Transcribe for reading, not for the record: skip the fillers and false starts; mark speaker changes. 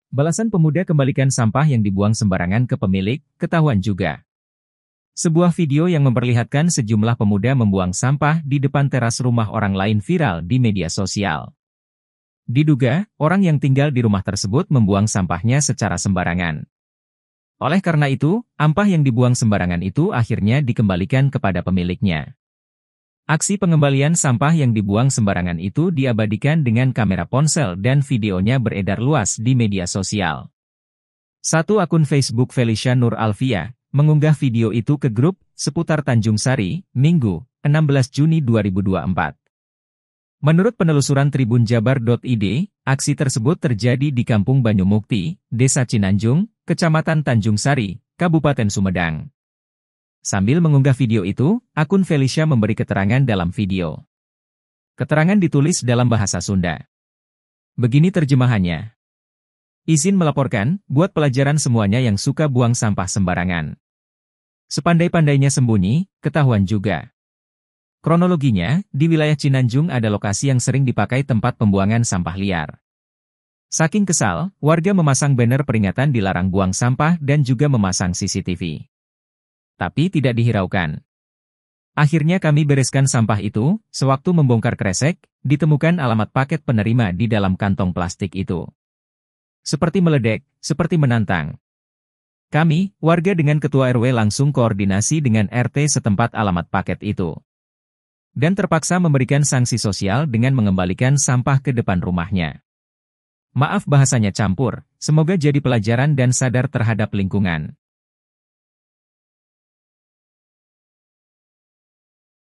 Speaker 1: Balasan pemuda kembalikan sampah yang dibuang sembarangan ke pemilik, ketahuan juga. Sebuah video yang memperlihatkan sejumlah pemuda membuang sampah di depan teras rumah orang lain viral di media sosial. Diduga, orang yang tinggal di rumah tersebut membuang sampahnya secara sembarangan. Oleh karena itu, sampah yang dibuang sembarangan itu akhirnya dikembalikan kepada pemiliknya. Aksi pengembalian sampah yang dibuang sembarangan itu diabadikan dengan kamera ponsel dan videonya beredar luas di media sosial. Satu akun Facebook Felicia Nur Alfia mengunggah video itu ke grup seputar Tanjung Sari, Minggu, 16 Juni 2024. Menurut penelusuran tribunjabar.id, aksi tersebut terjadi di Kampung Banyumukti, Desa Cinanjung, Kecamatan Tanjung Sari, Kabupaten Sumedang. Sambil mengunggah video itu, akun Felicia memberi keterangan dalam video. Keterangan ditulis dalam bahasa Sunda. Begini terjemahannya. Izin melaporkan, buat pelajaran semuanya yang suka buang sampah sembarangan. Sepandai-pandainya sembunyi, ketahuan juga. Kronologinya, di wilayah Cinanjung ada lokasi yang sering dipakai tempat pembuangan sampah liar. Saking kesal, warga memasang banner peringatan dilarang buang sampah dan juga memasang CCTV. Tapi tidak dihiraukan. Akhirnya kami bereskan sampah itu, sewaktu membongkar kresek, ditemukan alamat paket penerima di dalam kantong plastik itu. Seperti meledek, seperti menantang. Kami, warga dengan ketua RW langsung koordinasi dengan RT setempat alamat paket itu. Dan terpaksa memberikan sanksi sosial dengan mengembalikan sampah ke depan rumahnya. Maaf bahasanya campur, semoga jadi pelajaran dan sadar terhadap lingkungan.